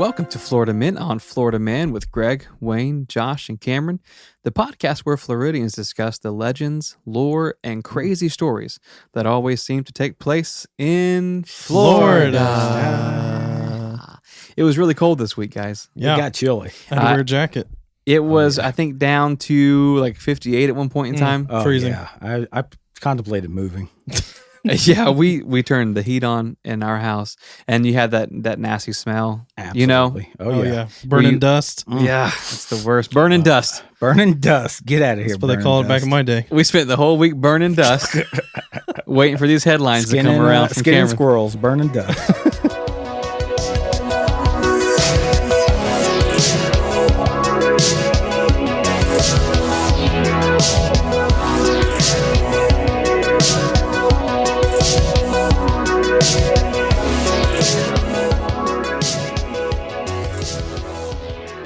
Welcome to Florida Mint on Florida Man with Greg, Wayne, Josh, and Cameron, the podcast where Floridians discuss the legends, lore, and crazy stories that always seem to take place in Florida. It was really cold this week, guys. Yeah. It got chilly. I had to wear a jacket. It was, I think, down to like 58 at one point in time. Oh, Freezing. Yeah. I contemplated moving. Yeah, we turned the heat on in our house, and you had that nasty smell. Absolutely. You know? Oh, yeah. Burning dust. Yeah, it's the worst. Burning dust. Burning dust. Get out of here. That's what they called it back in my day. We spent the whole week burning dust, waiting for these headlines to come around from Skinning Cameron. squirrels, burning dust.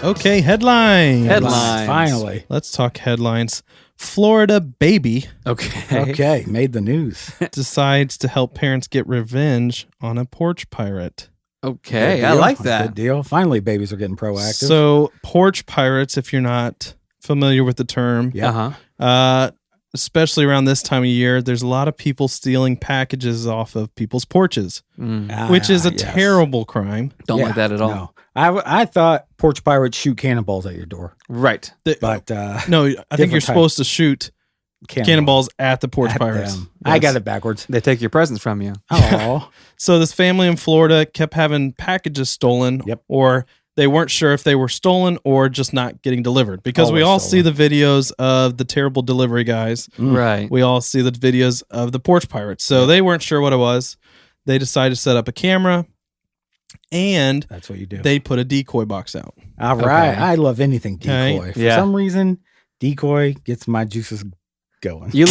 Okay, headlines. Headlines. Finally. Let's talk headlines. Florida baby Okay. Okay. Made the news. decides to help parents get revenge on a porch pirate. Okay, Good I deal. like Good that. deal. Finally, babies are getting proactive. So, porch pirates, if you're not familiar with the term, Yeah. especially around this time of year, there's a lot of people stealing packages off of people's porches, which is a yes. terrible crime. Don't Yeah, like that at all. No. I thought porch pirates shoot cannonballs at your door, Right. but No, I think Different you're type. supposed to shoot cannonballs at the porch at pirates. them. I got it backwards. They take your presents from you. Oh, So this family in Florida kept having packages stolen, Yep. or they weren't sure if they were stolen or just not getting delivered. Because we Always all see the videos of the terrible delivery guys. Right. We all see the videos of the porch pirates. So they weren't sure what it was. They decided to set up a camera, and that's what you do. they put a decoy box out. All right. Okay. I love anything decoy. Okay. For Yeah. some reason, decoy gets my juices going. You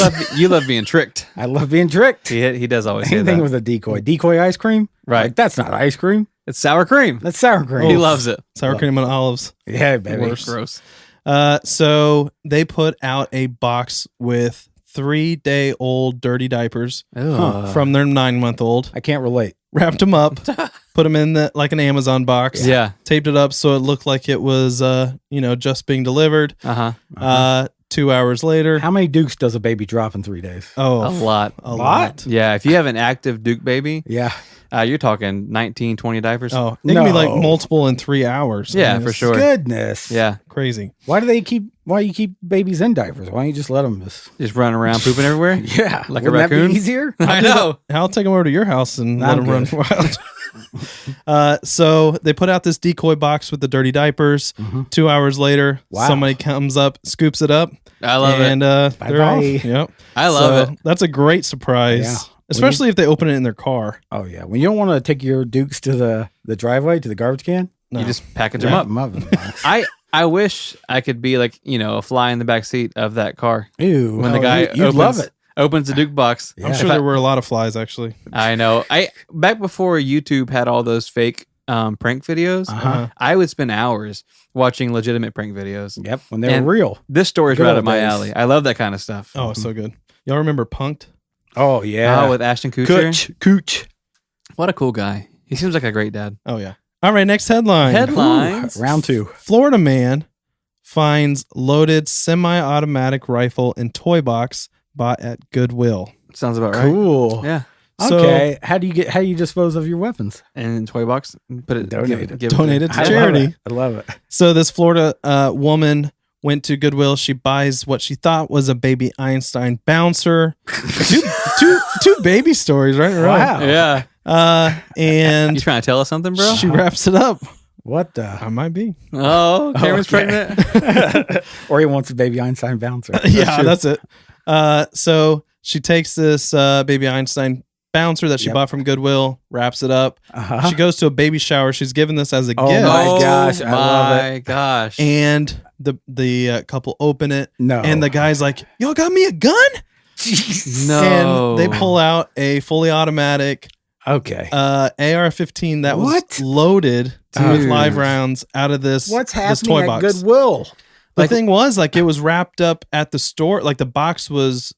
love being tricked. I love being tricked. He does always say Anything that. with a decoy. Decoy ice cream? Right. Like, that's not ice cream. It's sour cream. That's sour cream. He loves it. Sour cream and olives. Yeah, baby. Worse. Gross. So they put out a box with 3-day-old dirty diapers Ugh. from their 9-month-old. I can't relate. Wrapped them up, put them in like an Amazon box, Yeah. taped it up so it looked like it was, just being delivered. Uh-huh. 2 hours later, How many dukes does a baby drop in 3 days? A a lot. lot. Yeah. If you have an active Duke baby, Yeah. you're talking 19, 20 diapers. Oh, it can be like No. multiple in 3 hours. Yeah, I mean, for it's sure. Goodness. Yeah. Crazy. Why do you keep babies in diapers? Why don't you just let them just... Just running around pooping everywhere. Yeah. Like a Wouldn't that raccoon? be easier? I know. I'll take them over to your house and let I'm them run good. wild. So they put out this decoy box with the dirty diapers. 2 hours later, Wow. somebody comes up, scoops it up. I love and, it. they're off. Bye-bye. Yep. I love it. That's a great surprise, Yeah. especially if they open it in their car. Oh, yeah. When you don't want to take your dukes to the driveway, to the garbage can, No. You just package them wrap up. 'em up in the box. I wish I could be like, a fly in the back seat of that car. Ew. When the guy you'd love it. opens the Duke box. Yeah. I'm sure there were a lot of flies, actually. I know. Back before YouTube had all those fake prank videos, Uh-huh. I would spend hours watching legitimate prank videos. Yep. When they And- were real. This story's Good right old up my days. alley. I love that kind of stuff. Oh, it's so good. Y'all remember Punked? Oh, yeah. Oh, with Ashton Kutcher. Cooch. What a cool guy. He seems like a great dad. Oh, yeah. All right, next headline. Headlines. Round 2. Florida man finds loaded semi-automatic rifle in toy box bought at Goodwill. Sounds about right. Cool. Yeah. So- Okay. How do you dispose of your weapons? And toy box. Put it. Donated. Give it Donated to to I charity. love it. So this Florida woman went to Goodwill. She buys what she thought was a baby Einstein bouncer. two baby stories, right? Wow. Yeah. And You trying to tell us something, bro? she wraps it up. What the? I might be. Oh, Cameron's Okay. pregnant. Or he wants a baby Einstein bouncer. Yeah, that's it. So she takes this baby Einstein bouncer that she Yep. bought from Goodwill, wraps it up. Uh-huh. She goes to a baby shower. She's given this as a Oh, gift. my gosh, I love my gosh. And the couple open it. No. And the guy's like, y'all got me a gun? No. And they pull out a fully automatic Okay. AR-15 that was What? loaded with Dude. live rounds out of this, What's this happening toy at box. Goodwill? The thing was, like, it was wrapped up at the store. Like, the box was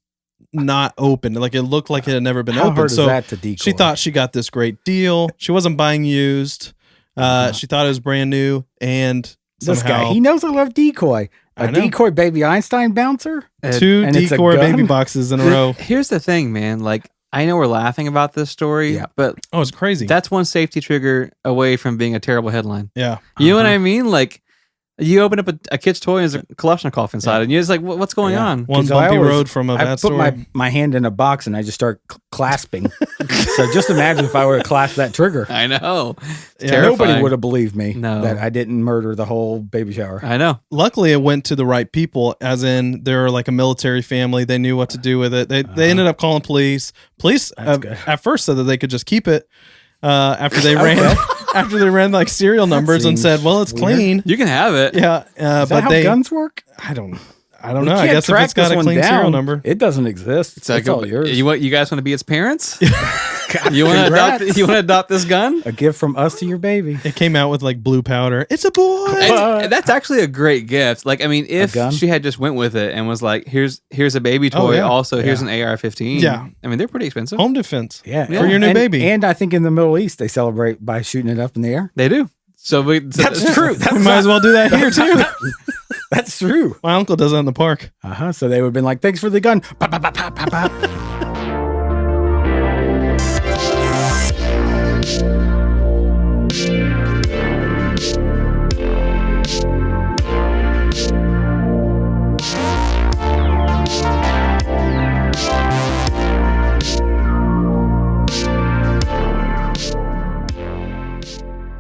not open. Like, it looked like it had never been How opened. hard is So that to decoy? she thought she got this great deal. She wasn't buying used. She thought it was brand new, and This somehow guy, he knows I love decoy. I A know. decoy baby Einstein bouncer? two and it's a decor gun? baby boxes in a row. Here's the thing, man. Like, I know we're laughing about this story, Yeah. but Oh, it's crazy. that's one safety trigger away from being a terrible headline. Yeah. You know what I mean? Like, you open up a kid's toy and there's a Kalashnikov inside, and you're just like, what's going Yeah. on? One 'Cause I bumpy always- road from a I bad put story. my hand in a box and I just start clasping. So just imagine if I would have clasped that trigger. I know. It's Yeah. terrifying. Nobody would have believed me No. that I didn't murder the whole baby shower. I know. Luckily, it went to the right people, as in they're like a military family. They knew what to do with it. They ended up calling police. Police good. at first said that they could just keep it after they ran like serial numbers and seems said, "Well, it's weird. clean." You can have it. Yeah, Is that but how they guns work? I don't We know. I can't guess if track it's got this a one clean down. serial number, It doesn't exist. It's like, It's all yours. you guys want to be its parents? God, You want to congrats. adopt? You want to adopt this gun? A gift from us to your baby. it came out with like blue powder. It's a boy. And that's actually a great gift. Like, I mean, if gun? she had just went with it and was like, "Here's a baby toy. Oh, yeah. Also, here's an AR-15." Yeah. I mean, they're pretty expensive. Home defense. Yeah. For your new and, baby. And I think in the Middle East, they celebrate by shooting it up in the air. They do. So That's true. We might as well do that here too. That's true. My uncle does that in the park. So they would have been like, thanks for the gun. Pop, pop, pop, pop, pop, pop.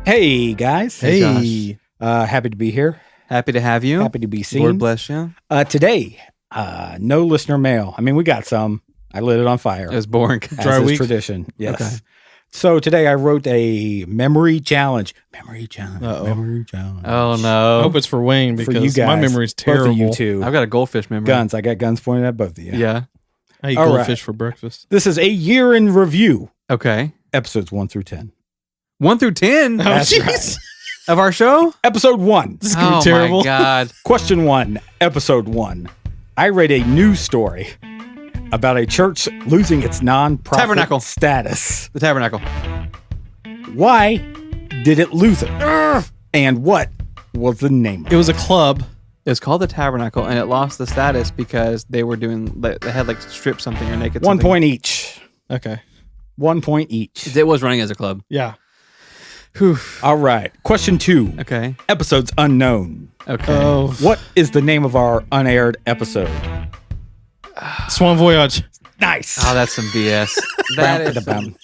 Hey, guys. Hey, Happy to be here. Happy to have you. Happy to be seen. Lord bless you. Today, no listener mail. I mean, we got some. I lit it on fire. It was boring. as dry is week? tradition. Yes. Okay. So today I wrote a memory challenge. Memory challenge. Uh-oh. Memory challenge. Oh I no! hope it's for Wayne For because you guys. my memory's Both terrible. of you two. I've got a goldfish memory. Guns. I got guns pointed at both of you. Yeah. I eat All right. goldfish for breakfast. This is a year in review. Okay. Episodes 1 through 10. 1 through 10 Oh, That's jeez. of our show. Episode 1. This is gonna Oh be terrible. my god! Question 1. Episode 1. I read a news story about a church losing its non-profit Tabernacle. status. The Tabernacle. Why did it lose it? And what was the name of It it? was a club. It was called the Tabernacle, and it lost the status because they were doing. They had like stripped something or naked. 1 something. point each. Okay. 1 point each. It was running as a club. Yeah. Whew. All right. Question 2. Okay. Episodes unknown. Okay. Oh, What is the name of our unaired episode? Swan Voyage. Nice. Oh, that's some BS. That is. Bam.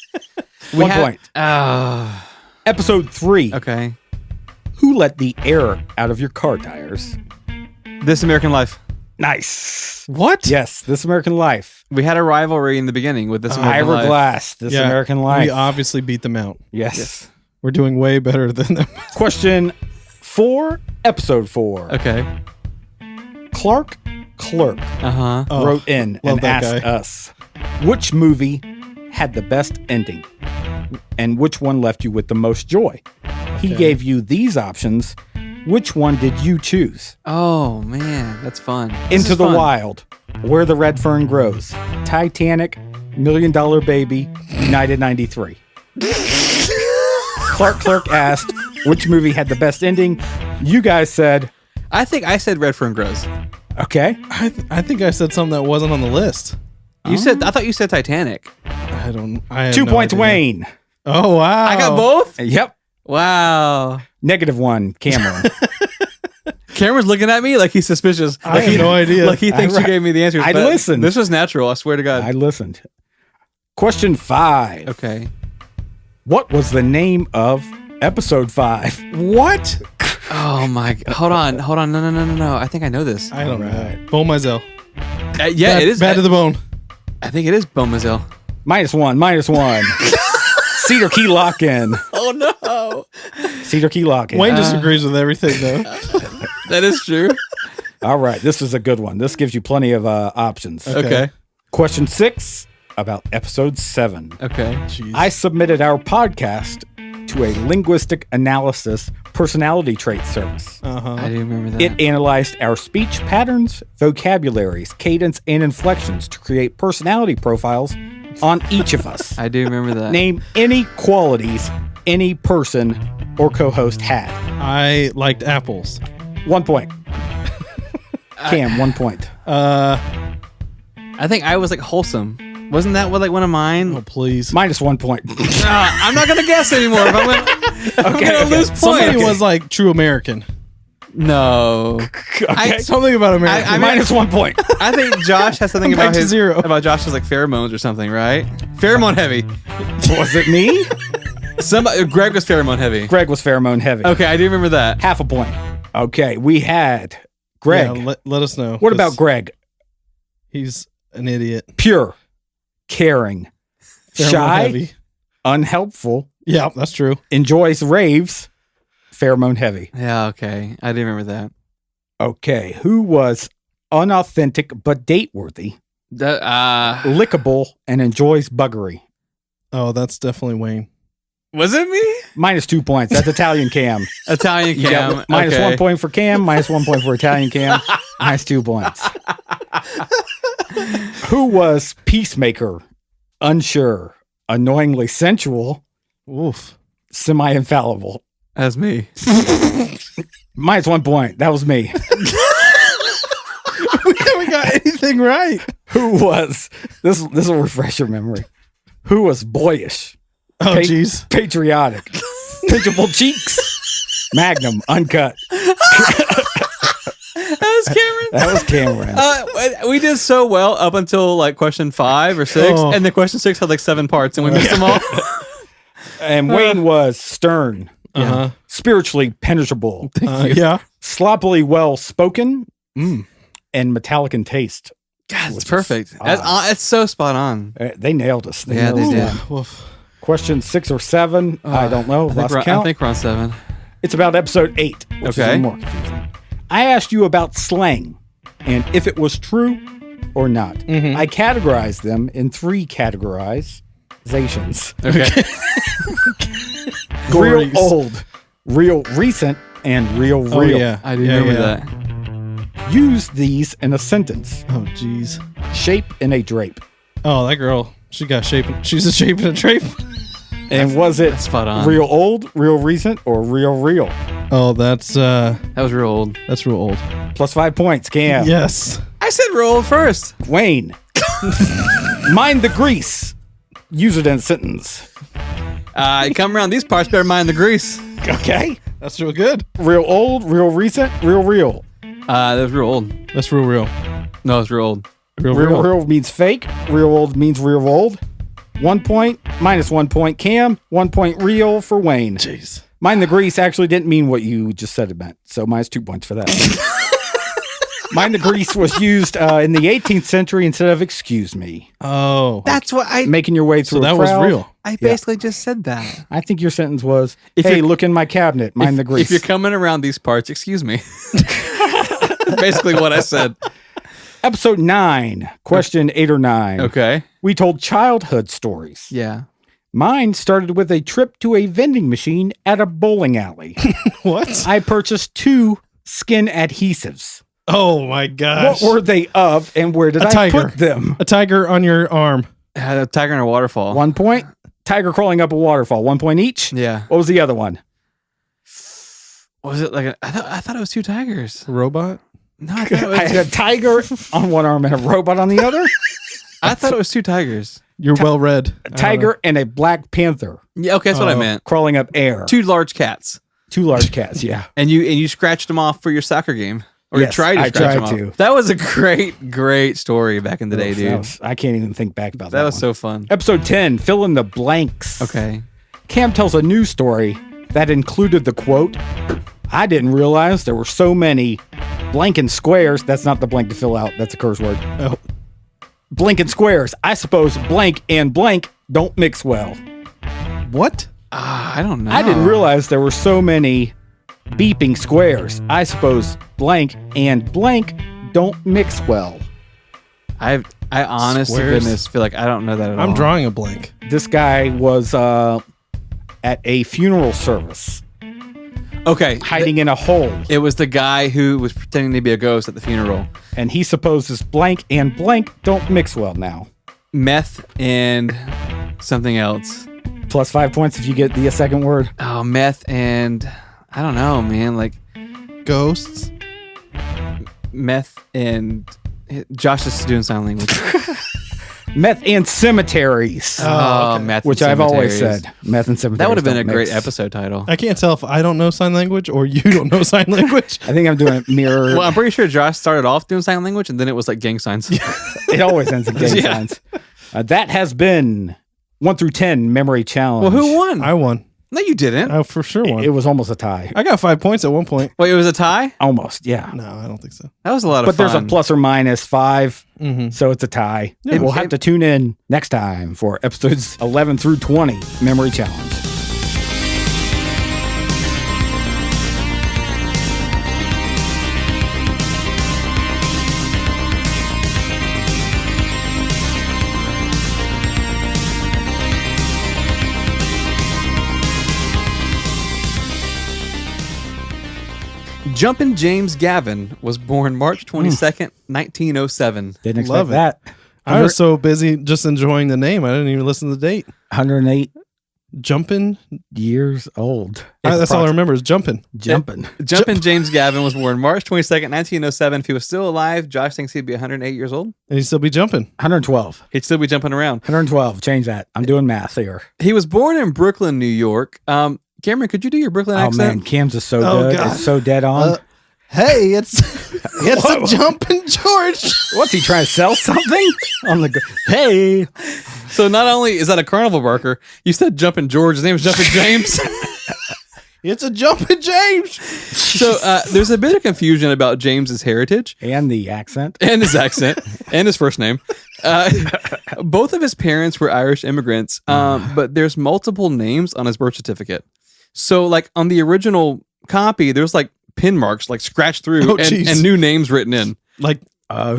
We 1 had- point. Oh. Episode 3. Okay. Who let the air out of your car tires? This American Life. Nice. What? Yes, This American Life. We had a rivalry in the beginning with This American Life. Glass. This Yeah, American Life. We obviously beat them out. Yes. We're doing way better than them. Question 4. Episode 4. Okay. Clark Clerk Uh-huh. Oh, wrote in love and that asked guy. us, which movie had the best ending? And which one left you with the most joy? He Okay. gave you these options. Which one did you choose? Oh, man. That's fun. This Into is the fun. Wild, Where the Red Fern Grows, Titanic, $1 Million Baby, United 93. Clark Clerk asked, which movie had the best ending? You guys said, I think I said Red Fern Grows. okay. I think I said something that wasn't on the list. You said. I thought you said Titanic. I don't. I have 2 no points, idea. Wayne. Oh wow! I got both. Yep. Wow. -1, Cameron. Cameron's looking at me like he's suspicious. I Like have no idea. Like he thinks you gave me the answers. I but listened. This was natural. I swear to God. I listened. Question 5. Okay. What was the name of episode 5? What? Oh my. Hold on. No. I think I know this. I don't Alright. know. Bon Mazel. Yeah, Bad, it is. bad to the bone. I think it is Beaumazel. -1. Cedar Key Lock-In. Oh no. Cedar Key Lock-In. Wayne disagrees with everything though. That is true. All right. This is a good one. This gives you plenty of options. Okay. Question 6 about episode 7. Okay. Jeez. I submitted our podcast to a linguistic analysis personality trait service. I do remember that. It analyzed our speech patterns, vocabularies, cadence, and inflections to create personality profiles on each of us. I do remember that. Name any qualities any person or co-host had? I liked apples. 1 point. Cam, 1 point. I think I was like wholesome. Wasn't that what like one of mine? Oh, please. Minus 1 point. I'm not gonna guess anymore. If I'm gonna lose points. Somebody was like True American. No. Okay. Something about American. I mean- Minus 1 point. I think Josh has something Back about to his zero. about Josh's like pheromones or something, right? Pheromone heavy. Was it me? Greg was pheromone heavy. Greg was pheromone heavy. Okay, I do remember that. Half a point. Okay, we had Greg. Yeah, let us know. What about Greg? He's an idiot. Pure, caring, Pheromone shy, heavy. unhelpful, Yeah, that's true. enjoys raves, pheromone heavy. Yeah, okay. I do remember that. Okay, who was unauthentic but date worthy, lickable, and enjoys buggery? Oh, that's definitely Wayne. was it me? Minus 2 points. That's Italian Cam. Italian You got Cam. minus okay. 1 point for Cam, minus 1 point for Italian Cam, minus 2 points. Who was peacemaker, unsure, annoyingly sensual, Oof. semi-infallible? That's me. Minus 1 point. That was me. We haven't got anything right. Who was this will refresh your memory. Who was boyish, Oh, jeez. patriotic, pinchable cheeks, magnum, uncut. That was Cameron. That was Cameron. We did so well up until like question 5 or 6, Oh. and then question 6 had like 7 parts, and we missed them all. And Wayne was stern, Uh-huh. spiritually penetrable, Yeah. sloppily well spoken, and metallic in taste. God, it's perfect. It's so spot on. They nailed us. Yeah, nailed they us. did. Woof. Question 6 or 7, I don't know. I Lost think, count. I think we're on 7. It's about episode 8, which is Okay. even more confusing. I asked you about slang and if it was true or not. I categorized them in 3 categorizations. Okay. Real Gories. old, real recent, and real real. Oh, yeah. I do remember that. Use these in a sentence. Oh, jeez. Shape in a drape. Oh, that girl. She got shape. She's a shape in a drape. And was it That's spot on. real old, real recent, or real real? Oh, that's That was real old. real old. Plus 5 points, Cam. Yes. I said real old first. Wayne. Mind the grease. Use it in a sentence. You come around these parts, better mind the grease. Okay. That's real good. Real old, real recent, real real. That was real old. That's real. No, it's real old. Real. Real real means fake. Real old means real old. 1 point, minus 1 point, Cam. 1 point real for Wayne. Jeez. Mind the grease actually didn't mean what you just said it meant. So minus 2 points for that. Mind the grease was used in the 18th century instead of excuse me. Oh. That's what I Making your way through So that a was crowd. real. I basically just said that. I think your sentence was, If hey, you're- look in my cabinet. Mind the grease. If you're coming around these parts, excuse me. Basically what I said. Episode 9, question 8 or 9. Okay. We told childhood stories. Yeah. Mine started with a trip to a vending machine at a bowling alley. What? I purchased 2 skin adhesives. Oh my gosh. What were they of and where did A I tiger. put them? A tiger on your arm. Had a tiger in a waterfall. 1 point. Tiger crawling up a waterfall. 1 point each. Yeah. What was the other one? Was it like I thought it was 2 tigers. Robot? No, I thought it was, I had a tiger on one arm and a robot on the other. I thought it was 2 tigers. You're well read. A tiger and a black panther Yeah, okay, that's what I meant. crawling up air. 2 large cats. 2 large cats. Yeah. And you scratched them off for your soccer game. Or Yes, you tried to I scratch them tried off. to. That was a great story back in the day, dude. I can't even think back about that. That was one. so fun. Episode 10, fill in the blanks. Okay. Cam tells a news story that included the quote, I didn't realize there were so many blank and squares. That's not the blank to fill out. That's a curse word. Oh. Blank and squares. I suppose blank and blank don't mix well. What? I don't know. I didn't realize there were so many beeping squares. I suppose blank and blank don't mix well. I honest to Squares. goodness feel like I don't know that at all. I'm drawing a blank. This guy was at a funeral service, Okay. hiding in a hole, It was the guy who was pretending to be a ghost at the funeral. and he supposes blank and blank don't mix well now. Meth and something else. plus 5 points if you get the second word. Oh, meth and I don't know, man. Like Ghosts. meth and Josh is doing sign language. Meth and cemeteries. Oh, meth, Which and I've always cemeteries. said. Meth and cemeteries. That would have been a don't great mix. episode title. I can't tell if I don't know sign language or you don't know sign language. I think I'm doing mirror. Well, I'm pretty sure Josh started off doing sign language and then it was like gang signs. It always ends in gang Yeah. signs. That has been 1 through 10 memory challenge. Well, who won? I won. No, you didn't. I for sure won. It was almost a tie. I got 5 points at one point. Wait, it was a tie? Almost, yeah. No, I don't think so. That was a lot of But fun. there's a plus or minus 5, Mm-hmm. so it's a tie. Yeah. We'll have to tune in next time for episodes 11 through 20 memory challenge. Jumpin' James Gavin was born March 22nd, 1907. Didn't expect Love it. that. I was so busy just enjoying the name. I didn't even listen to the date. 108 Jumping. years old. That's all I remember is jumping. Jumping. Jumpin' James Gavin was born March 22nd, 1907. If he was still alive, Josh thinks he'd be 108 years old. And he'd still be jumping. 112. He'd still be jumping around. 112. Change that. I'm doing math here. He was born in Brooklyn, New York. Cameron, could you do your Brooklyn Oh, accent? man. Cam's is so Oh, good. God. It's so dead on. Hey, it's a jumping George. What's he trying to sell something? On the hey. So not only is that a carnival barker, you said Jumpin' George. His name was Jumpin' James. It's a jumping James. So there's a bit of confusion about James's heritage And the accent. and his accent and his first name. Both of his parents were Irish immigrants, but there's multiple names on his birth certificate. So like on the original copy, there's like pin marks like scratched through and new names written in. Like,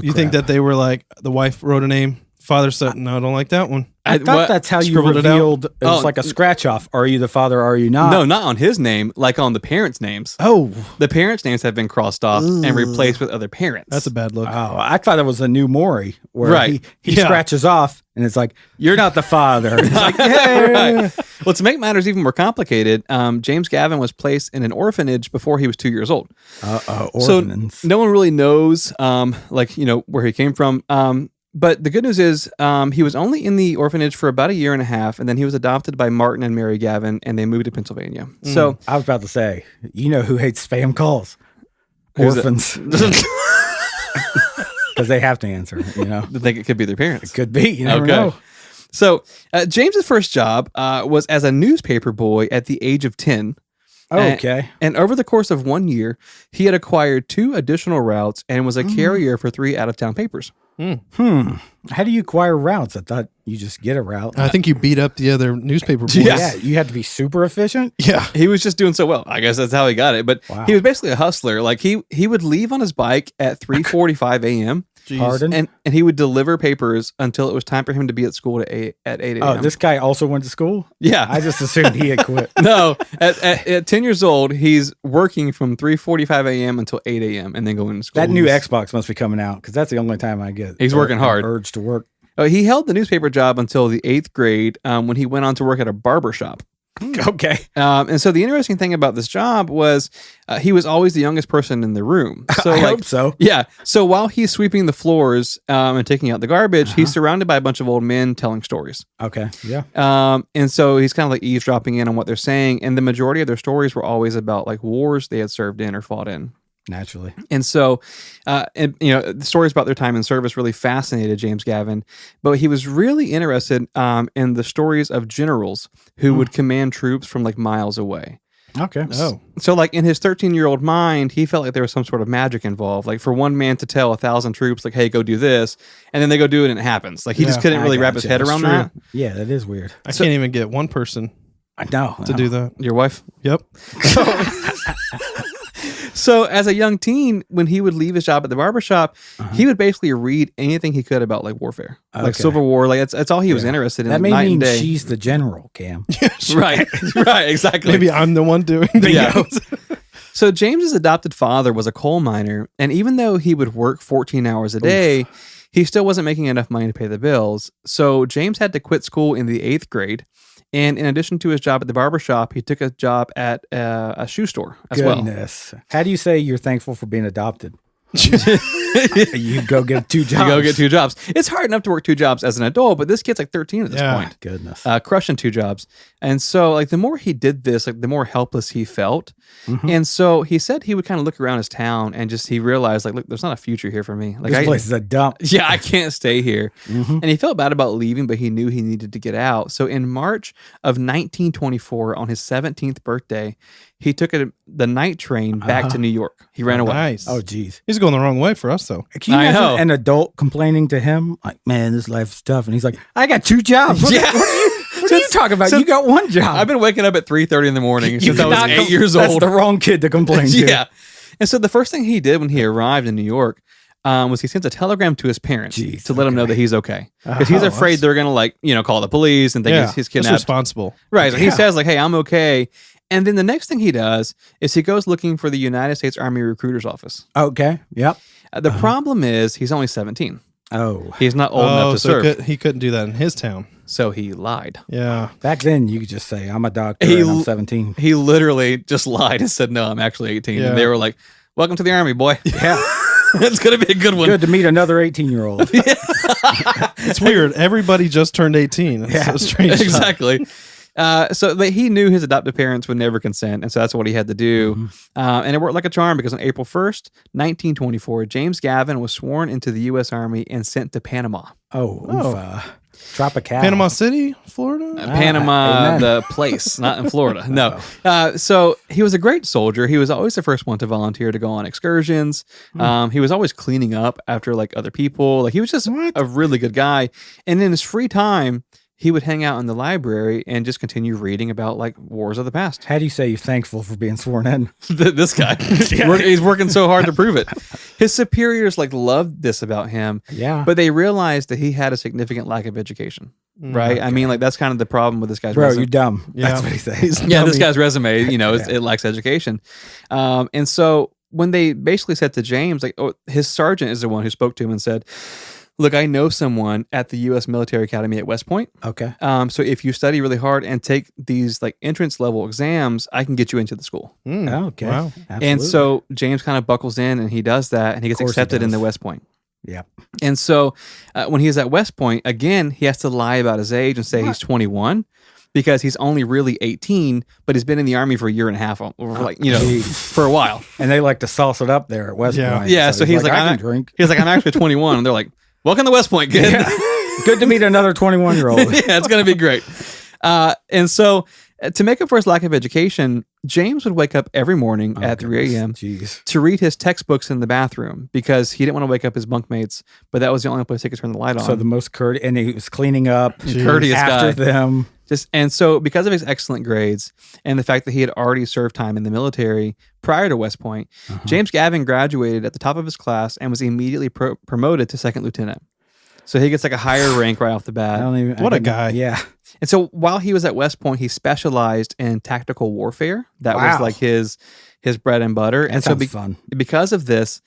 you think that they were like, the wife wrote a name, father said, no, I don't like that one. I thought that's how you Scribbled it out? revealed. It was Oh. like a scratch off. Are you the father? Or are you not? No, not on his name, like on the parents' names. Oh, The parents' names have been crossed off and replaced with other parents. that's a bad look. Oh, I thought it was a new Maury where Right. he Yeah. scratches off and it's like, you're not the father. It's like, yeah. Right. Well, to make matters even more complicated, James Gavin was placed in an orphanage before he was 2 years old. So Orphans. no one really knows, where he came from. But the good news is he was only in the orphanage for about a year and a half, and then he was adopted by Martin and Mary Gavin, and they moved to Pennsylvania. So I was about to say, you know who hates spam calls? Who's that? Orphans. Because they have to answer, you know? I think it could be their parents. Could be. You never Okay. know. So James's first job was as a newspaper boy at the age of 10. Okay. And over the course of 1 year, he had acquired 2 additional routes and was a carrier for 3 out-of-town papers. How do you acquire routes? I thought you just get a route. I think you beat up the other newspaper boys. Yeah. Yeah, you had to be super efficient. Yeah. He was just doing so well. I guess that's how he got it. But Wow. he was basically a hustler. Like he would leave on his bike at 3:45 a.m. Jeez. Pardon? and he would deliver papers until it was time for him to be at school at 8 a.m. Oh, this guy also went to school? Yeah. I just assumed he had quit. No, at 10 years old, he's working from 3:45 a.m. until 8 a.m. and then going to school. That new Xbox must be coming out because that's the only time I get. He's working hard. Urge to work. He held the newspaper job until the 8th grade when he went on to work at a barber shop. Okay. And so the interesting thing about this job was he was always the youngest person in the room. So I hope so. Yeah. So while he's sweeping the floors and taking out the garbage, he's surrounded by a bunch of old men telling stories. Okay. Yeah. And so he's kind of like eavesdropping in on what they're saying. And the majority of their stories were always about like wars they had served in or fought in. Naturally. And so, the stories about their time in service really fascinated James Gavin, but he was really interested in the stories of generals who would command troops from like miles away. Okay. Oh. So like in his 13-year-old mind, he felt like there was some sort of magic involved. Like for one man to tell 1,000 troops like, hey, go do this. And then they go do it and it happens. Like he just couldn't I really wrap his gotcha. head That's around true. that. Yeah, that is weird. I can't even get one person I know. to do that. Your wife? Yep. So as a young teen, when he would leave his job at the barbershop, he would basically read anything he could about like warfare, like Okay. Civil War. Like that's all he was interested in. That like, may night mean and day. she's the general, Cam. Right, right, exactly. Maybe I'm the one doing the Yeah. So James's adopted father was a coal miner, and even though he would work 14 hours a day, he still wasn't making enough money to pay the bills. So James had to quit school in the 8th grade And in addition to his job at the barber shop, he took a job at a shoe store as well. Goodness. How do you say you're thankful for being adopted? You go get 2 jobs. You go get 2 jobs. It's hard enough to work 2 jobs as an adult, but this kid's like 13 at this point. Goodness. Crushing 2 jobs. And so like the more he did this, like the more helpless he felt. And so he said he would kind of look around his town and he realized like, look, there's not a future here for me. Like This place is a dump. Yeah, I can't stay here. And he felt bad about leaving, but he knew he needed to get out. So in March of 1924, on his 17th birthday, he took the night train back to New York. He ran away. Nice. Oh, geez. He's going the wrong way for us, though. Can you I imagine know. an adult complaining to him? Like, man, this life is tough. And he's like, I got 2 jobs. What are you talking about? You got 1 job. I've been waking up at 3:30 in the morning since I was cannot 8 years That's old. the wrong kid to complain to. Yeah. And so the first thing he did when he arrived in New York was he sent a telegram to his parents to let them know that he's okay. Because he's afraid they're going to, call the police and think he's That's kidnapped. responsible. Right. So he says like, hey, I'm okay. And then the next thing he does is he goes looking for the United States Army Recruiter's Office. Okay. Yep. The problem is he's only 17. Oh. He's not old enough to serve. He couldn't do that in his town. So he lied. Yeah. Back then, you could just say, I'm a doctor and I'm 17. He literally just lied and said, no, I'm actually 18. Yeah. And they were like, welcome to the Army, boy. Yeah. It's going to be a good one. Good to meet another 18-year-old. It's weird. Everybody just turned 18. It's so strange. Exactly. So he knew his adoptive parents would never consent, and so that's what he had to do. And it worked like a charm because on April 1st, 1924, James Gavin was sworn into the U.S. Army and sent to Panama. Tropical. Panama City, Florida? Panama, amen. the place, not in Florida. No. So he was a great soldier. He was always the first one to volunteer to go on excursions. He was always cleaning up after like other people. Like he was just a really good guy. And in his free time, he would hang out in the library and just continue reading about like wars of the past. How do you say you're thankful for being sworn in? This guy, he's working so hard to prove it. His superiors like loved this about him. Yeah. But they realized that he had a significant lack of education. Right? I mean, like that's kind of the problem with this guy's Bro, resume. you're dumb. Yeah. That's what he says. Yeah, this guy's resume, it lacks education. And so when they basically said to James, like, his sergeant is the one who spoke to him and said, look, I know someone at the U.S. Military Academy at West Point. Okay. So if you study really hard and take these like entrance level exams, I can get you into the school. Okay. Wow. Absolutely. And so James kind of buckles in and he does that and he gets Of course he accepted does. into West Point. Yeah. And so when he was at West Point, again, he has to lie about his age and say he's 21 because he's only really 18, but he's been in the Army for a year and a half, for a while. And they like to sauce it up there at West Yeah. Point. Yeah, so he's like, I I'm can drink. He's like, I'm actually 21. And they're like, welcome to West Point, kid. Yeah. Good to meet another 21-year-old. Yeah, it's going to be great. And so to make up for his lack of education, James would wake up every morning at 3 a.m. Jeez. to read his textbooks in the bathroom because he didn't want to wake up his bunkmates, but that was the only place he could turn the light on. So the most courteous, and he was cleaning up Courteous after guy. them. And so because of his excellent grades and the fact that he had already served time in the military prior to West Point, James Gavin graduated at the top of his class and was immediately promoted to second lieutenant. So he gets like a higher rank right off the bat. What a guy. Yeah. And so while he was at West Point, he specialized in tactical warfare. That was like his bread and butter. That and sounds so fun. because of this,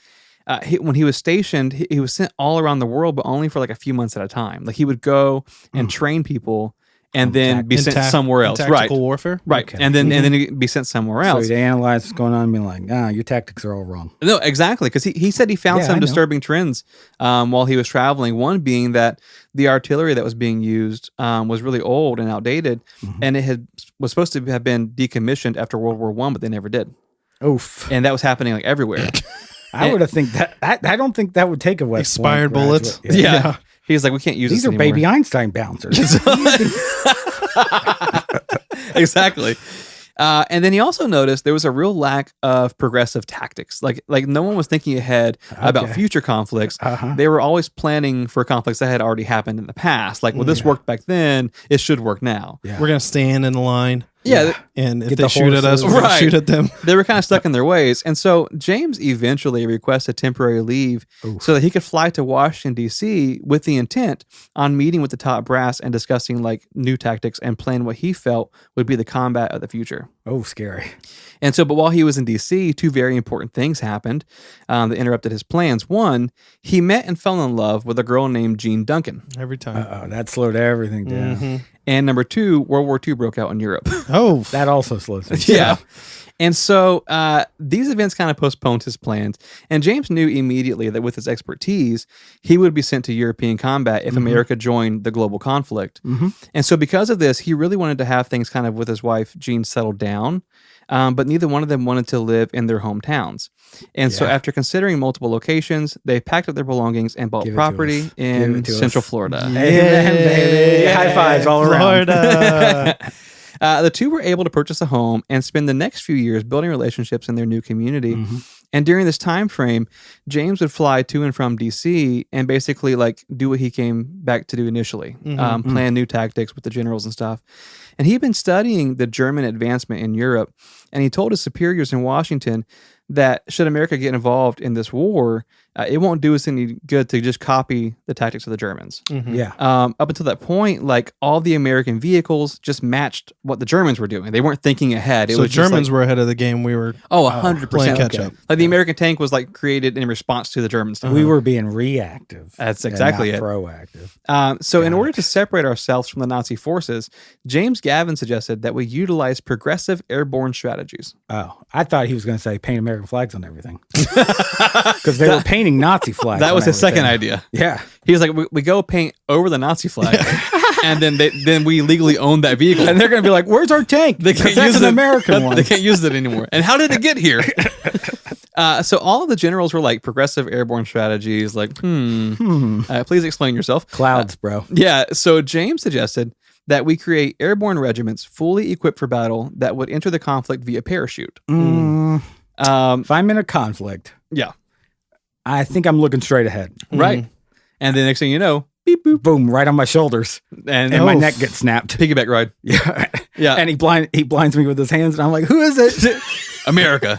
when he was stationed, he was sent all around the world, but only for like a few months at a time. Like he would go and train people and then be sent somewhere else. Tactical warfare? Right. Okay. And then he'd be sent somewhere So else. he'd analyze what's going on and be like, your tactics are all wrong. No, exactly. Because he said he found Yeah, some I know. disturbing trends while he was traveling. One being that the artillery that was being used was really old and outdated, and it was supposed to have been decommissioned after World War I, but they never did. Oof. And that was happening like everywhere. I would have think that. I don't think that would take a West Expired Point bullets. graduate. Yeah. He's like, we can't use These this are anymore. baby Einstein bouncers. Exactly. And then he also noticed there was a real lack of progressive tactics. Like no one was thinking ahead about future conflicts. They were always planning for conflicts that had already happened in the past. Like, well, this worked back then, it should work now. Yeah. We're going to stand in the line. Yeah. And if Get they the shoot at us, horses. we're going Right. to shoot at them. They were kind of stuck in their ways. And so James eventually requested temporary leave so that he could fly to Washington, D.C. with the intent on meeting with the top brass and discussing like new tactics and plan what he felt would be the combat of the future. Oh, scary. And so, but while he was in D.C., two very important things happened that interrupted his plans. One, he met and fell in love with a girl named Jean Duncan. Every time. That slowed everything down. And number 2, World War II broke out in Europe. Oh, That also slows things Yeah. down. And so these events kind of postponed his plans. And James knew immediately that with his expertise, he would be sent to European combat if America joined the global conflict. And so because of this, he really wanted to have things kind of with his wife, Jean, settled down. But neither one of them wanted to live in their hometowns. And so after considering multiple locations, they packed up their belongings and bought Give it to property us. in Give it to Central us. Florida. Amen, baby. High fives all around. Florida. The two were able to purchase a home and spend the next few years building relationships in their new community. And during this time frame, James would fly to and from DC and basically like do what he came back to do initially, plan new tactics with the generals and stuff. And he'd been studying the German advancement in Europe, and he told his superiors in Washington that should America get involved in this war, it won't do us any good to just copy the tactics of the Germans. Yeah. Up until that point, like all the American vehicles just matched what the Germans were doing. They weren't thinking ahead. It So was just Germans like, were ahead of the game. We were 100%. playing catch up. Like the American tank was like created in response to the Germans. We were being reactive. That's and exactly not it. proactive. So in order to separate ourselves from the Nazi forces, James Gavin suggested that we utilize progressive airborne strategies. Oh, I thought he was going to say paint American flags on everything. Because they were painting Nazi flags. That was on his second everything. idea. Yeah. He was like, we go paint over the Nazi flag, and then we legally own that vehicle. And they're going to be like, where's our tank? They can't That's use an it. American one. They can't use it anymore. And how did it get here? So all of the generals were like progressive airborne strategies. Like, please explain yourself. Clouds, bro. Yeah. So James suggested that we create airborne regiments fully equipped for battle that would enter the conflict via parachute. If I'm in a conflict, Yeah. I think I'm looking straight ahead. Right. And the next thing you know, beep boop, Boom, right on my shoulders. and And my neck gets snapped. piggyback ride. Yeah. Yeah. And he blinds me with his hands, and I'm like, who is it? America.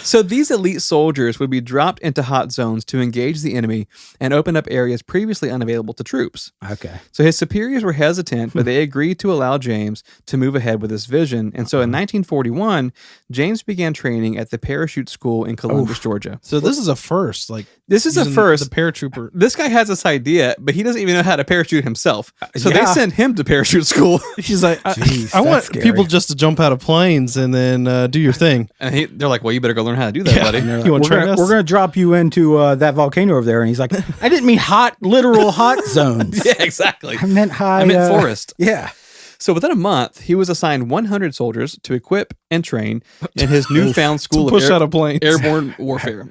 So these elite soldiers would be dropped into hot zones to engage the enemy and open up areas previously unavailable to troops. Okay. So his superiors were hesitant, but they agreed to allow James to move ahead with this vision. And so in 1941, James began training at the parachute school in Columbus, Georgia. So this is a first. Like This is a using first. The paratrooper. This guy has this idea, but he doesn't even know how to parachute himself. So they Yeah. send him to parachute school. He's like, Jeez, I want that's scary. people just to jump out of planes and then do your thing. And they're like, well, you better go learn how to do that, buddy. And they're You like, wanna train us? we're gonna drop you into that volcano over there. And he's like, I didn't mean literal hot zones. Yeah, exactly. I meant high. I meant forest. Yeah. So within a month, he was assigned 100 soldiers to equip and train in his newfound school Push of out of planes. airborne warfare.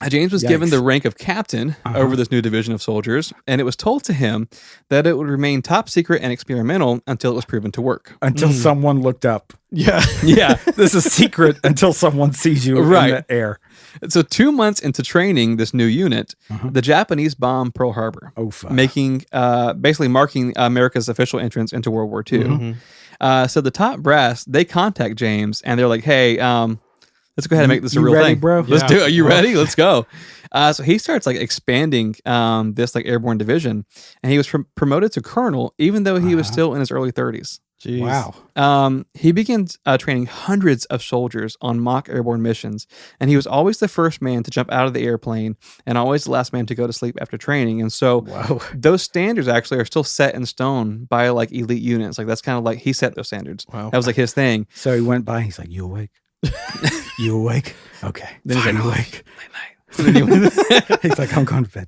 James was given Yikes. the rank of captain over this new division of soldiers, and it was told to him that it would remain top secret and experimental until it was proven to work. Until someone looked up. Yeah. Yeah. This is secret until someone sees you Right. in the air. So 2 months into training this new unit, the Japanese bombed Pearl Harbor, Oh, fuck. basically marking America's official entrance into World War II. So the top brass, they contact James, and they're like, hey, let's go ahead and make this a You real ready, thing, bro? Let's Yeah. do it. Are you ready? Let's go. So he starts like expanding this like airborne division, and he was promoted to colonel, even though he was still in his early 30s. Jeez. Wow. He began training hundreds of soldiers on mock airborne missions, and he was always the first man to jump out of the airplane and always the last man to go to sleep after training. And so Wow. those standards actually are still set in stone by like elite units. Like that's kind of like he set those standards. Wow. That was like his thing. So he went by. He's like, "You awake? You awake? Okay." Then he's like, Fine, awake. He's like, "I'm going to bed."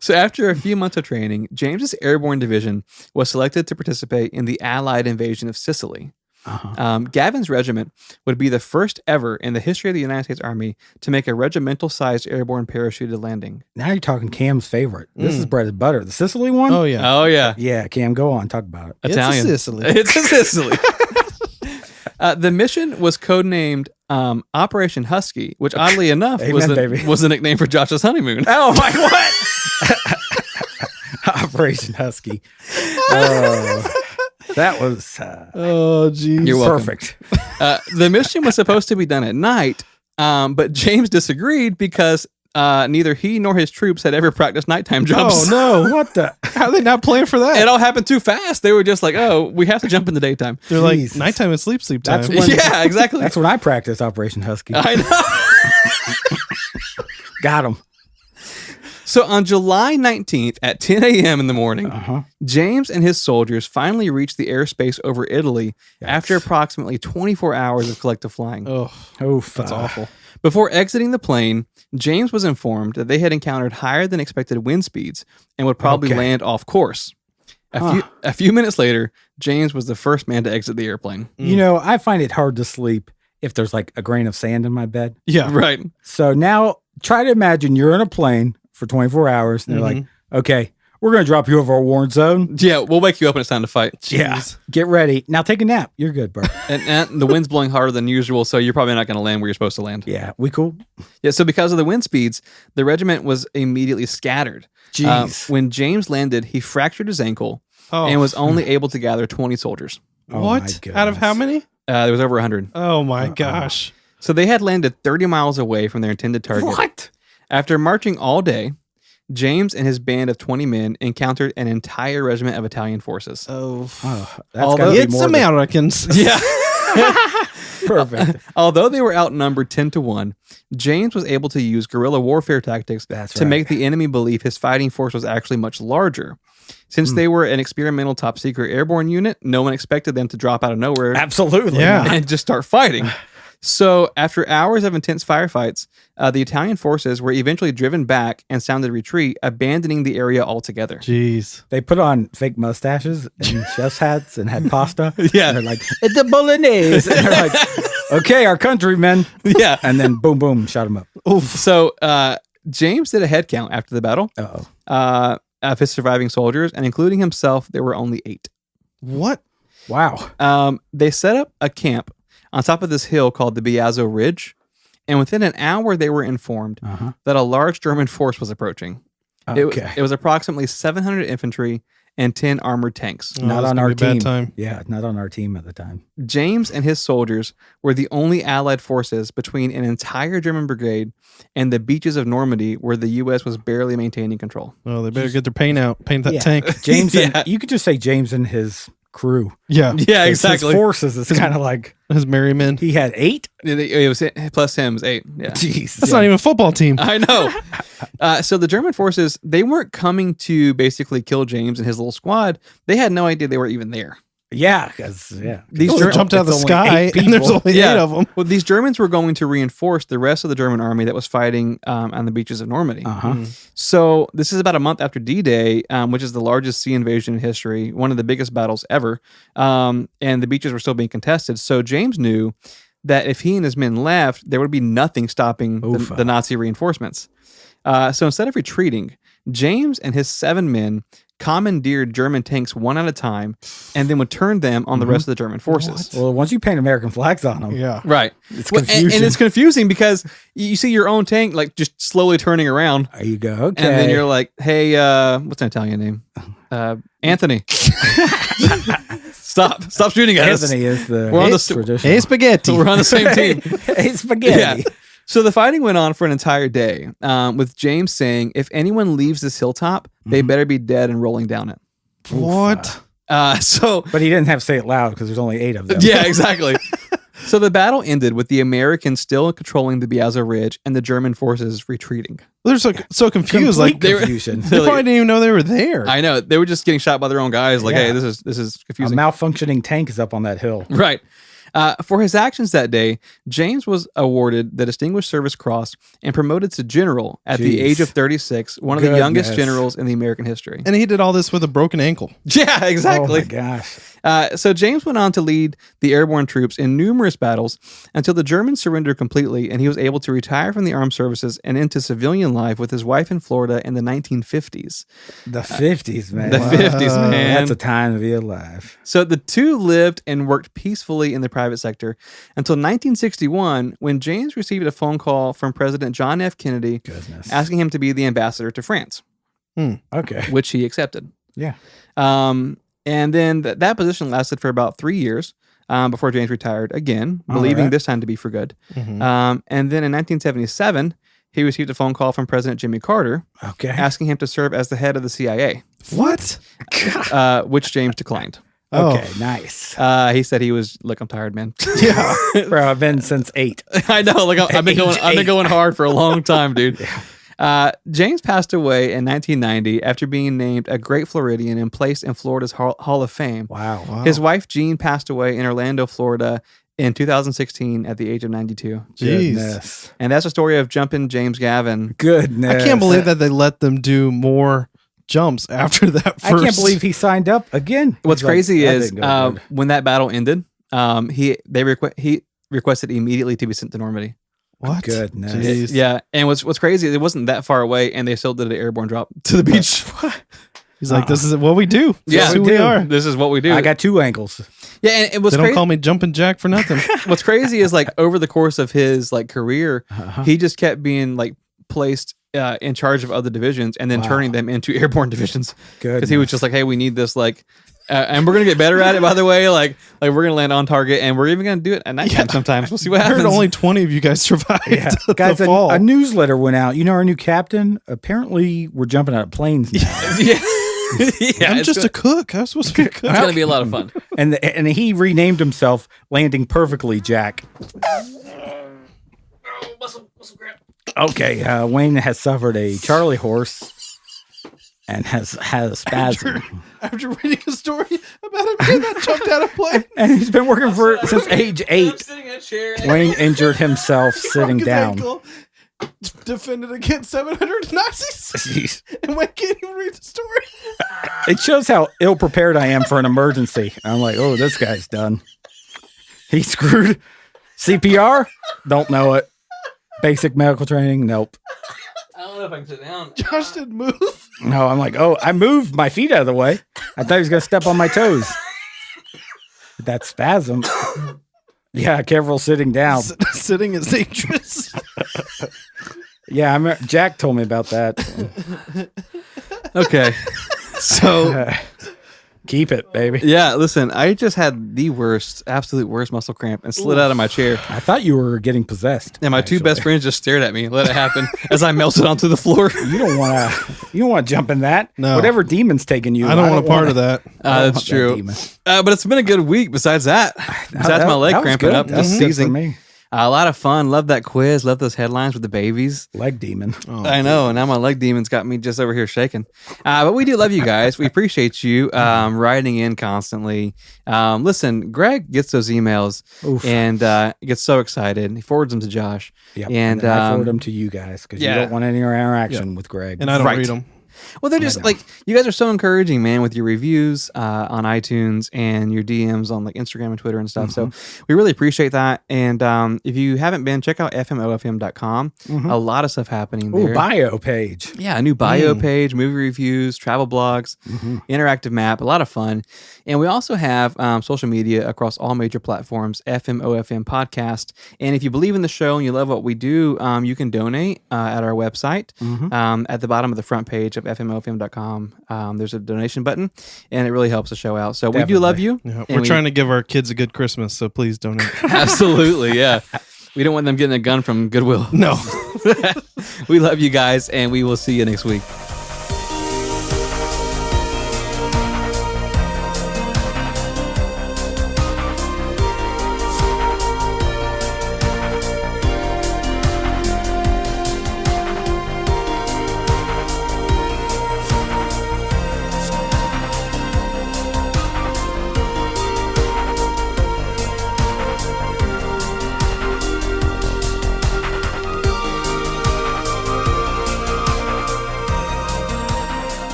So after a few months of training, James's airborne division was selected to participate in the Allied invasion of Sicily. Gavin's regiment would be the first ever in the history of the United States Army to make a regimental-sized airborne parachuted landing. Now you're talking Cam's favorite. This is bread and butter. The Sicily one? Oh, yeah. Oh yeah, Yeah, Cam, go on. Talk about it. It's Italian. a Sicily. It's a Sicily. The mission was codenamed Operation Husky, which oddly enough Amen, baby. was the nickname for Josh's honeymoon. Oh, my what? Operation Husky. Oh, that was Oh, geez. You're welcome. perfect. The mission was supposed to be done at night, but James disagreed because neither he nor his troops had ever practiced nighttime jumps. Oh, no. What the? How are they not playing for that? It all happened too fast. They were just like, "Oh, we have to jump in the daytime." They're like, Jesus. nighttime and sleep time. That's when- Yeah, exactly. That's when I practiced Operation Husky. I know. Got him. So on July 19th at 10 a.m. in the morning, James and his soldiers finally reached the airspace over Italy after approximately 24 hours of collective flying. Oh, That's awful. Before exiting the plane, James was informed that they had encountered higher than expected wind speeds and would probably land off course. A few minutes later, James was the first man to exit the airplane. You know, I find it hard to sleep if there's like a grain of sand in my bed. Yeah. Right. So now try to imagine you're in a plane for 24 hours and they're like, okay, we're going to drop you over a warn zone. Yeah, we'll wake you up when it's time to fight. Yeah. Get ready. Now take a nap. You're good, bro. And the wind's blowing harder than usual, so you're probably not going to land where you're supposed to land. Yeah. We cool? Yeah, so because of the wind speeds, the regiment was immediately scattered. Jeez. When James landed, he fractured his ankle and was only able to gather 20 soldiers. Oh, what? my goodness. Out of how many? There was over 100. Oh my gosh. So they had landed 30 miles away from their intended target. What? After marching all day, James and his band of 20 men encountered an entire regiment of Italian forces. Oh, That's gotta be it's more than- Americans. Yeah. Perfect. Although they were outnumbered 10-1, James was able to use guerrilla warfare tactics to make the enemy believe his fighting force was actually much larger. Since they were an experimental top secret airborne unit, no one expected them to drop out of nowhere Absolutely. Yeah. and just start fighting. So after hours of intense firefights, the Italian forces were eventually driven back and sounded retreat, abandoning the area altogether. Jeez. They put on fake mustaches and chef's hats and had pasta. Yeah. And they're like, it's the bolognese. And they're like, okay, our countrymen. Yeah. And then boom, boom, shot him up. So James did a head count after the battle Uh-oh. of his surviving soldiers, and including himself, there were only 8. What? Wow. They set up a camp on top of this hill called the Biazzo Ridge, and within an hour they were informed that a large German force was approaching. Okay. It was approximately 700 infantry and 10 armored tanks. Not this on could our be a bad team. time. Yeah, not on our team at the time. James and his soldiers were the only Allied forces between an entire German brigade and the beaches of Normandy, where the U.S. was barely maintaining control. Well, they better get their paint out. Paint that Yeah. tank. James, Yeah. and, you could just say James and his crew. Yeah. Yeah, 'Cause exactly. His forces is kind of like, His merry men. he had 8? It was plus him was 8. Yeah. Jeez. That's not even a football team. I know. So the German forces, they weren't coming to basically kill James and his little squad. They had no idea they were even there. Yeah, because, These They jumped out of the It's only sky, 8 and there's people. only 8 of them. Well, these Germans were going to reinforce the rest of the German army that was fighting on the beaches of Normandy. So this is about a month after D-Day, which is the largest sea invasion in history, one of the biggest battles ever. And the beaches were still being contested. So James knew that if he and his men left, there would be nothing stopping the Nazi reinforcements. So instead of retreating, James and his 7 men commandeered German tanks one at a time and then would turn them on the rest of the German forces. Well, once you paint American flags on them, Yeah. Right. it's Well, confusion. and it's confusing because you see your own tank like just slowly turning around, There you go. Okay. and then you're like, "Hey, what's an Italian name? Anthony. Stop shooting at us. Anthony is the We're on the traditional. Hey, spaghetti. We're on the same team." Hey, spaghetti. Yeah. So the fighting went on for an entire day, with James saying, "If anyone leaves this hilltop, they better be dead and rolling down it." What? So But he didn't have to say it loud because there's only 8 of them. yeah, exactly. So the battle ended with the Americans still controlling the Biazzo Ridge and the German forces retreating. They're so confused. Like Complete they confusion. probably didn't even know they were there. I know they were just getting shot by their own guys. Like, Yeah. hey, this is A confusing. malfunctioning tank is up on that hill. Right. For his actions that day, James was awarded the Distinguished Service Cross and promoted to general at the Jeez. age of 36, one of the Goodness. youngest generals in the American history. And he did all this with a broken ankle. Yeah, exactly. Oh my gosh. So James went on to lead the airborne troops in numerous battles until the Germans surrendered completely, and he was able to retire from the armed services and into civilian life with his wife in Florida in the 1950s. The 50s, man. The 50s, man. That's a time to be alive. So the two lived and worked peacefully in the private sector until 1961, when James received a phone call from President John F. Kennedy Goodness. asking him to be the ambassador to France, Okay. which he accepted. Yeah. And then that position lasted for about 3 years before James retired again, believing right. this time to be for good. And then in 1977, he received a phone call from President Jimmy Carter Okay. asking him to serve as the head of the CIA, What? which James declined. Okay. Nice. He said he was, look, I'm tired, man. Bro, I've been since 8. I know, like I've been Age going 8. going hard for a long time, dude. James passed away in 1990 after being named a Great Floridian and placed in Florida's Hall of Fame. Wow. His wife, Jean, passed away in Orlando, Florida in 2016 at the age of 92. Goodness. And that's the story of Jumpin' James Gavin. Goodness. I can't believe that they let them do more jumps after that first. I can't believe he signed up again. What's He's like, crazy "That is didn't go good." when that battle ended, he requested immediately to be sent to Normandy. What? Goodness. Jeez. Yeah, and what's crazy, it wasn't that far away, and they still did an airborne drop to the beach. He's like, this is what we do. Yeah, This is who we are. This is what we do. I got 2 ankles. Yeah, and it was They don't call me Jumpin' Jack for nothing. What's crazy is like over the course of his like career, Uh-huh. he just kept being like placed in charge of other divisions and then Wow. turning them into airborne divisions Good. because he was just like, hey, we need this like. And we're gonna get better at it, by the way. Like we're gonna land on target, and we're even gonna do it at nighttime sometimes. We'll see what I happens. heard only 20 of you guys survived Yeah. the Guys, fall. a newsletter went out. You know our new captain? Apparently, we're jumping out of planes now. yeah, yeah. I'm it's just gonna, a cook. I was supposed to be a cook. it's gonna be a lot of fun. and he renamed himself Landing Perfectly Jack. Okay, Wayne has suffered a Charlie horse and has had a spasm. After reading a story about a man that jumped out of plane. And he's been working for since age 8. sitting in a chair. Wayne injured himself sitting Broke his down. ankle, defended against 700 Nazis. Jeez. And Wayne can't even read the story. It shows how ill prepared I am for an emergency. I'm like, oh, this guy's done. He's screwed. CPR? Don't know it. Basic medical training? Nope. I don't know if I can sit down. Josh didn't move. No, I'm like, oh, I moved my feet out of the way. I thought he was going to step on my toes. That spasm. Yeah, careful sitting down. Sitting is dangerous. Yeah, Jack told me about that. Okay, so Keep it, baby. yeah, listen, I just had the absolute worst muscle cramp and slid out of my chair. I thought you were getting possessed. And my two best friends just stared at me, let it happen as I melted onto the floor. You don't want to jump in that. No. Whatever demon's taking you. I don't want a part of that. That's true. But it's been a good week besides that. Besides my leg that was cramping good. up That's this good for season. me. A lot of fun. Love that quiz. Love those headlines with the babies. Leg demon. Oh, I know. Now my leg demon's got me just over here shaking. But we do love you guys. We appreciate you writing in constantly. Listen, Greg gets those emails Oof. and gets so excited. He forwards them to Josh. Yep. And then I forward them to you guys because yeah. you don't want any interaction with Greg. And I don't Right. read them. Well, they're just like, you guys are so encouraging, man, with your reviews on iTunes and your DMs on like Instagram and Twitter and stuff. So we really appreciate that. And if you haven't been, check out FMOFM.com. A lot of stuff happening there. Ooh, bio page. Yeah, a new bio page, movie reviews, travel blogs, interactive map, a lot of fun. And we also have social media across all major platforms, FMOFM Podcast. And if you believe in the show and you love what we do, you can donate at our website. At the bottom of the front page of FMOFM.com, there's a donation button, and it really helps the show out. So we do love you. Yeah, and we're trying to give our kids a good Christmas, so please donate. Absolutely, yeah. We don't want them getting a gun from Goodwill. No. We love you guys, and we will see you next week.